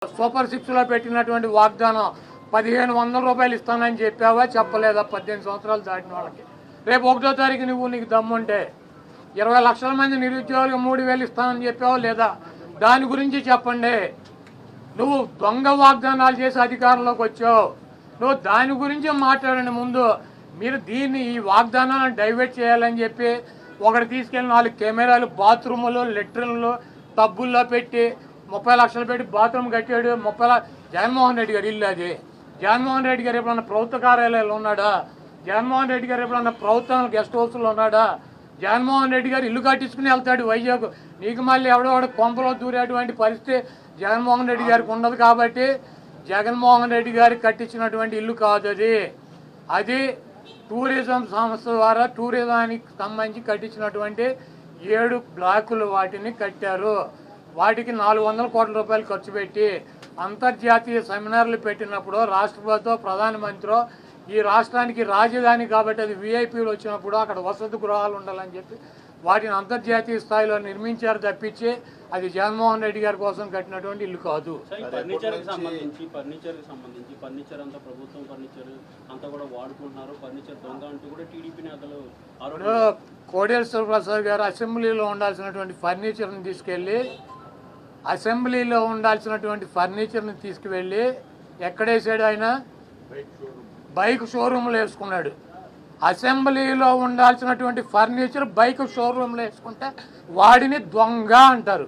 Super సిక్స్లో పెట్టినటువంటి వాగ్దానం 1500 రూపాయలు ఇస్తానని చెప్పావా చెప్పలేదా? 18 సంవత్సరాలు దాటిన వాళ్ళకి రేపు 1వ తారీఖు నీకు దమ్ముంటే 20 లక్షల మంది నిరుద్యోగులకు 3000 ఇస్తానని చెప్పావా లేదా? దాని గురించి చెప్పండి. నువ్వు దొంగ వాగ్దానాలు చేసి అధికారంలోకి వచ్చావు. నువ్వు దాని గురించి మాట్లాడండి. ముందు మీరు ఈ వాగ్దానాలను డైవర్ట్ చేయాలని చెప్పి ఒకటి తీసుకెళ్ళి 4 కెమెరాలు బాత్రూములు లెట్రిన్లు టబ్బుల్లో పెట్టి 30 లక్షలు పెట్టి బాత్రూమ్ కట్టాడు. జగన్మోహన్ రెడ్డి గారు ఇల్లు అది. జగన్మోహన్ రెడ్డి గారు ఎప్పుడన్నా ప్రభుత్వ కార్యాలయాలు ఉన్నాడా? జగన్మోహన్ రెడ్డి గారు ఎప్పుడన్నా ప్రభుత్వం గెస్ట్ హౌస్లో ఉన్నాడా? జగన్మోహన్ రెడ్డి గారు ఇల్లు కట్టించుకుని వెళ్తాడు వైజాగ్. నీకు మళ్ళీ ఎవడో కొంపలో దూరేటువంటి పరిస్థితి జగన్మోహన్ రెడ్డి గారికి ఉండదు. కాబట్టి జగన్మోహన్ రెడ్డి గారికి కట్టించినటువంటి ఇల్లు కాదు అది. అది టూరిజం సంస్థ ద్వారా టూరిజానికి సంబంధించి కట్టించినటువంటి 7 బ్లాకులు వాటిని కట్టారు. వాటికి 400 కోట్ల రూపాయలు ఖర్చు పెట్టి అంతర్జాతీయ సెమినార్లు పెట్టినప్పుడు రాష్ట్రపతితో ప్రధానమంత్రి ఈ రాష్ట్రానికి రాజధాని కాబట్టి అది విఐపీలు వచ్చినప్పుడు అక్కడ వసతి గృహాలు ఉండాలని చెప్పి వాటిని అంతర్జాతీయ స్థాయిలో నిర్మించారు తప్పించి అది జగన్మోహన్ రెడ్డి గారి కోసం కట్టినటువంటి ఇల్లు కాదు. ఫర్నిచర్కి సంబంధించి ఫర్నిచర్ అంతా ప్రభుత్వం ఫర్నిచర్ అంతా కూడా వాడుకుంటున్నారు. ఫర్నిచర్ దొంగ అంటూ కూడా టీడీపీ నేతలు కోడేశ్వర ప్రసాద్ గారు అసెంబ్లీలో ఉండాల్సినటువంటి ఫర్నిచర్ని తీసుకువెళ్ళి ఎక్కడేసాడు? ఆయన బైక్ షోరూమ్లో వేసుకున్నాడు. అసెంబ్లీలో ఉండాల్సినటువంటి ఫర్నిచర్ బైక్ షోరూమ్లో వేసుకుంటే వాడిని దొంగ అంటారు.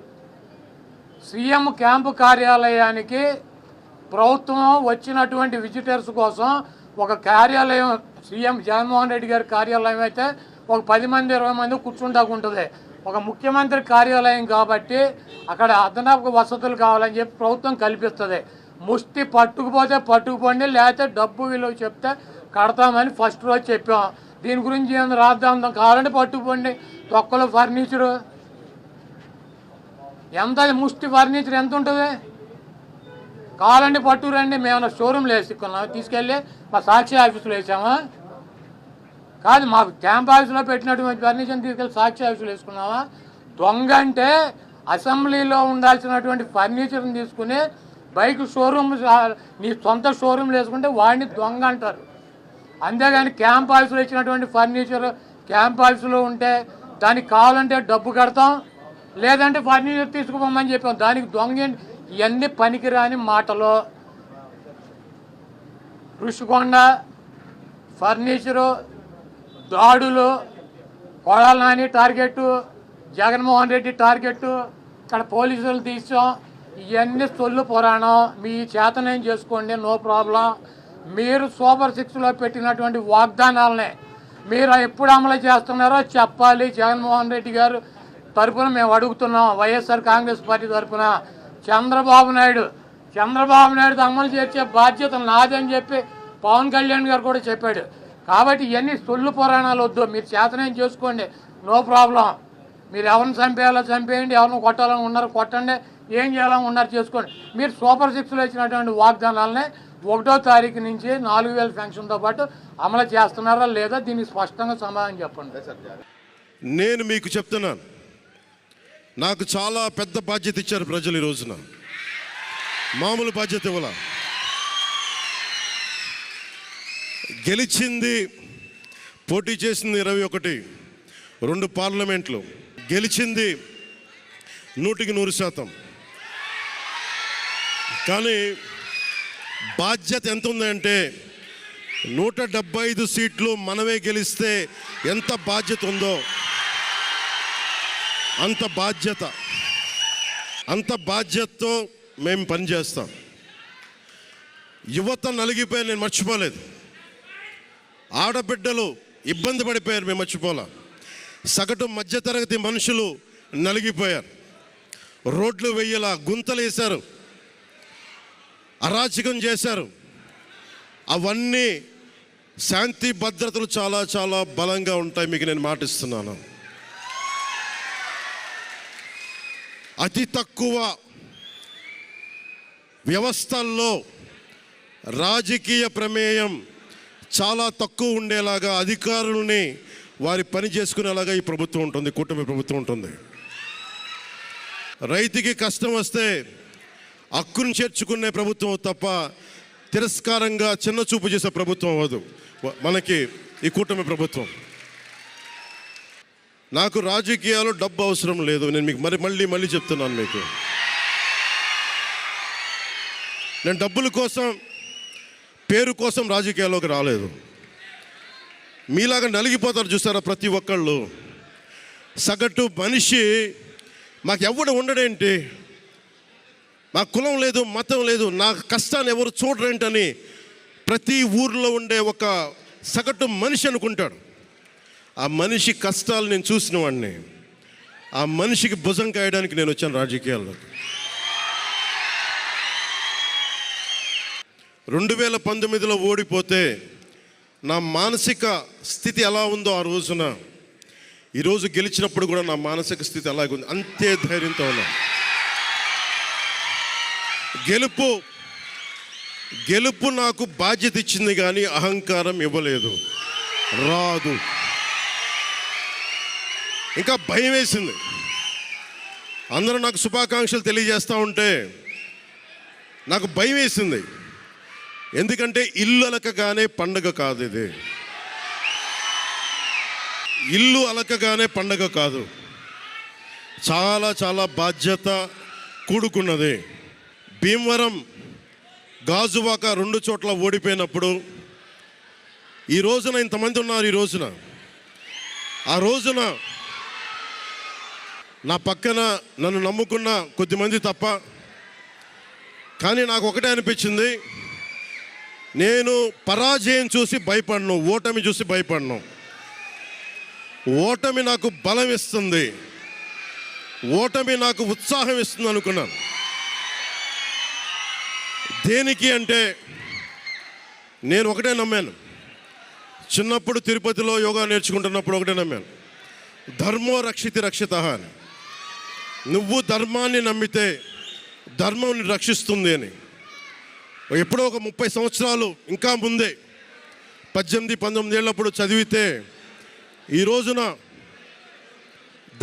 సీఎం క్యాంపు కార్యాలయానికి ప్రభుత్వం వచ్చినటువంటి విజిటర్స్ కోసం ఒక కార్యాలయం సీఎం జగన్మోహన్ రెడ్డి గారి కార్యాలయం అయితే ఒక 10 మంది 20 మంది కూర్చుంటాకుంటుంది. ఒక ముఖ్యమంత్రి కార్యాలయం కాబట్టి అక్కడ అదనపు వసతులు కావాలని చెప్పి ప్రభుత్వం కల్పిస్తుంది. ముష్టి పట్టుకుపోతే పట్టుకుపోండి, లేకపోతే డబ్బు విలువ చెప్తే కడతామని ఫస్ట్ రోజు చెప్పాం. దీని గురించి ఏమైనా రాద్దాం కావాలంటే పట్టుకుపోండి. తొక్కలో ఫర్నిచరు ఎంత? ముష్టి ఫర్నిచర్ ఎంత ఉంటుంది? కావాలంటే పట్టుకురండి. మేము షోరూమ్లో వేసుకున్నాం, తీసుకెళ్ళి మా సాక్షి ఆఫీసులో వేసామా? కాదు, మాకు క్యాంప్ ఆఫీసులో పెట్టినటువంటి ఫర్నిచర్ని తీసుకెళ్ళి సాక్షి ఆఫీసులో వేసుకున్నావా? దొంగ అంటే అసెంబ్లీలో ఉండాల్సినటువంటి ఫర్నిచర్ని తీసుకుని బైక్ షోరూమ్ నీ సొంత షోరూమ్లు వేసుకుంటే వాడిని దొంగ అంటారు. అంతేగాని క్యాంప్ ఆఫీసులో ఇచ్చినటువంటి ఫర్నిచర్ క్యాంప్ ఆఫీసులో ఉంటే దానికి కావాలంటే డబ్బు కడతాం, లేదంటే ఫర్నిచర్ తీసుకుపోమని చెప్పాం. దానికి దొంగ ఇవన్నీ పనికిరాని మాటలు. ఋషికొండ ఫర్నిచరు దాడులు, కొడాల నాని టార్గెట్, జగన్మోహన్ రెడ్డి టార్గెట్, ఇక్కడ పోలీసులు తీసాం. ఇవన్నీ సొల్లు పురాణం. మీ చేతనేం చేసుకోండి, నో ప్రాబ్లం. మీరు సూపర్ సిక్స్లో పెట్టినటువంటి వాగ్దానాలనే మీరు ఎప్పుడు అమలు చేస్తున్నారో చెప్పాలి. జగన్మోహన్ రెడ్డి గారు తరఫున మేము అడుగుతున్నాం. వైఎస్ఆర్ కాంగ్రెస్ పార్టీ తరఫున చంద్రబాబు నాయుడు అమలు చేసే బాధ్యత నాదని చెప్పి పవన్ కళ్యాణ్ గారు కూడా చెప్పాడు. కాబట్టి ఇవన్నీ సొల్లు పురాణాలు వద్దు. మీరు చేతనేం చేసుకోండి, నో ప్రాబ్లం. మీరు ఎవరిని చంపేయాలో చంపేయండి, ఎవరిని కొట్టాలని ఉన్నారు కొట్టండి, ఏం చేయాలని ఉన్నారు చేసుకోండి. మీరు సూపర్ సిక్స్లో ఇచ్చినటువంటి వాగ్దానాలనే 1వ తారీఖు నుంచి 4000 పెన్షన్తో పాటు అమలు చేస్తున్నారా లేదా? దీనికి స్పష్టంగా సమాధానం చెప్పండి. నేను మీకు చెప్తున్నాను, నాకు చాలా పెద్ద బాధ్యత ఇచ్చారు ప్రజలు. ఈ రోజున మామూలు బాధ్యత ఇవ్వాల. గెలిచింది, పోటీ చేసింది 21, 2 పార్లమెంట్లు గెలిచింది 100కి 100%. కానీ బాధ్యత ఎంత ఉందంటే 175 సీట్లు మనమే గెలిస్తే ఎంత బాధ్యత ఉందో అంత బాధ్యతతో మేము పనిచేస్తాం. యువత నలిగిపోయారు, నేను మర్చిపోలేదు. ఆడబిడ్డలు ఇబ్బంది పడిపోయారు, మేము మర్చిపోలే. సగటు మధ్యతరగతి మనుషులు నలిగిపోయారు. రోడ్లు వెయ్యలా, గుంతలు వేశారు, అరాచకం చేశారు. అవన్నీ శాంతి భద్రతలు చాలా చాలా బలంగా ఉంటాయి, మీకు నేను మాటిస్తున్నాను. అతి తక్కువ వ్యవస్థల్లో రాజకీయ ప్రమేయం చాలా తక్కువ ఉండేలాగా అధికారుల్ని వారి పని చేసుకునేలాగా ఈ ప్రభుత్వం ఉంటుంది, కూటమి ప్రభుత్వం ఉంటుంది. రైతుకి కష్టం వస్తే హక్కును చేర్చుకునే ప్రభుత్వం తప్ప తిరస్కారంగా చిన్న చూపు చేసే ప్రభుత్వం అవ్వదు మనకి ఈ కూటమి ప్రభుత్వం. నాకు రాజకీయాలు డబ్బు అవసరం లేదు. నేను మీకు మళ్ళీ చెప్తున్నాను మీకు, నేను డబ్బుల కోసం పేరు కోసం రాజకీయాల్లోకి రాలేదు. మీలాగా నలిగిపోతారు చూసారా ప్రతి ఒక్కళ్ళు. సగటు మనిషి మాకు ఎవడు ఉండడేంటి, మా కులం లేదు మతం లేదు, నా కష్టాన్ని ఎవరు చూడరేంటని ప్రతి ఊర్లో ఉండే ఒక సగటు మనిషి అనుకుంటాడు. ఆ మనిషి కష్టాలు నేను చూసిన వాడిని. ఆ మనిషికి భుజం కాయడానికి నేను వచ్చాను రాజకీయాల్లో. 2019లో ఓడిపోతే నా మానసిక స్థితి ఎలా ఉందో ఆ రోజున, ఈరోజు గెలిచినప్పుడు కూడా నా మానసిక స్థితి అలాగే ఉంది. అంతే ధైర్యంతో ఉన్నా. గెలుపు నాకు బాధ్యత ఇచ్చింది కానీ అహంకారం ఇవ్వలేదు, రాదు. ఇంకా భయం వేసింది. అందరూ నాకు శుభాకాంక్షలు తెలియజేస్తూ ఉంటే నాకు భయం వేసింది. ఎందుకంటే ఇల్లు అలకగానే పండగ కాదు ఇది. ఇల్లు అలకగానే పండగ కాదు, చాలా చాలా బాధ్యత కూడుకున్నది. భీమవరం గాజువాక 2 చోట్ల ఓడిపోయినప్పుడు ఈ రోజున ఇంతమంది ఉన్నారు. ఈ రోజున ఆ రోజున నా పక్కన నన్ను నమ్ముకున్న కొద్దిమంది తప్ప, కానీ నాకు ఒకటే అనిపించింది, నేను పరాజయం చూసి భయపడను, ఓటమి చూసి భయపడను. ఓటమి నాకు బలం ఇస్తుంది, ఓటమి నాకు ఉత్సాహం ఇస్తుంది అనుకున్నాను. దేనికి అంటే నేను ఒకటే నమ్మాను. చిన్నప్పుడు తిరుపతిలో యోగా నేర్చుకుంటున్నప్పుడు ఒకటే నమ్మాను, ధర్మో రక్షితి రక్షిత అని. నువ్వు ధర్మాన్ని నమ్మితే ధర్మం రక్షిస్తుంది అని. ఎప్పుడో ఒక 30 సంవత్సరాలు ఇంకా ముందే 18-19 ఏళ్ళప్పుడు చదివితే ఈ రోజున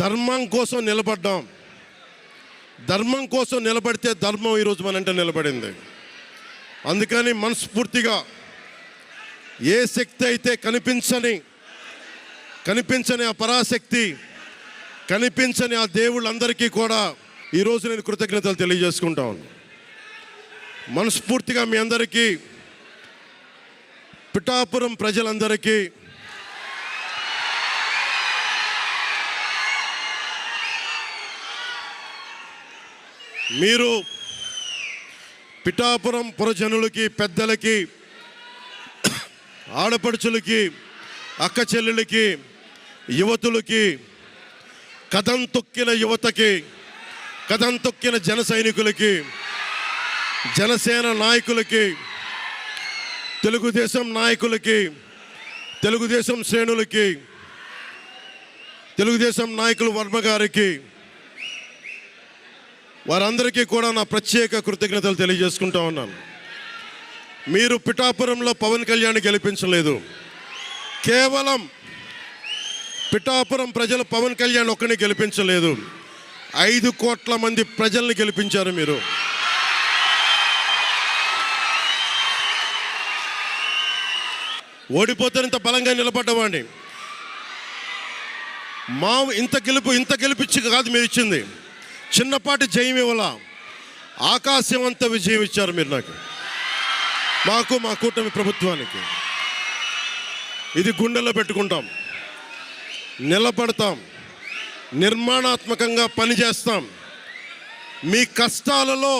ధర్మం కోసం నిలబడ్డాం. ధర్మం కోసం నిలబడితే ధర్మం ఈరోజు మనంటే నిలబడింది. అందుకని మనస్ఫూర్తిగా ఏ శక్తి అయితే కనిపించని ఆ పరాశక్తి, కనిపించని ఆ దేవుళ్ళందరికీ కూడా ఈరోజు నేను కృతజ్ఞతలు తెలియజేసుకుంటాను. మనస్ఫూర్తిగా మీ అందరికీ, పిఠాపురం ప్రజలందరికీ మీరు పిఠాపురం పురజనులకి, పెద్దలకి, ఆడపడుచులకి, అక్క చెల్లెలకి, యువతులకి, కథం తొక్కిన యువతకి, కథం తొక్కిన జన సైనికులకి, జనసేన నాయకులకి, తెలుగుదేశం నాయకులకి, తెలుగుదేశం శ్రేణులకి, తెలుగుదేశం నాయకులు వర్మ గారికి, వారందరికీ కూడా నా ప్రత్యేక కృతజ్ఞతలు తెలియజేసుకుంటా ఉన్నాను. మీరు పిఠాపురంలో పవన్ కళ్యాణ్ గెలిపించలేదు. కేవలం పిఠాపురం ప్రజలు పవన్ కళ్యాణ్ ఒక్కడిని గెలిపించలేదు, 5 కోట్ల మంది ప్రజల్ని గెలిపించారు మీరు. ఓడిపోతే ఇంత బలంగా నిలబడ్డవాడిని. మా ఇంత గెలిపించి కాదు మీరు ఇచ్చింది, చిన్నపాటి జయం ఇవ్వాల, ఆకాశం అంత విజయం ఇచ్చారు మీరు నాకు, మాకు, మా కూటమి ప్రభుత్వానికి. ఇది గుండెల్లో పెట్టుకుంటాం, నిలబడతాం, నిర్మాణాత్మకంగా పనిచేస్తాం. మీ కష్టాలలో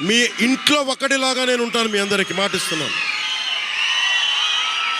మీ ఇంట్లో ఒకటిలాగా నేను ఉంటాను, మీ అందరికీ మాటిస్తున్నాను.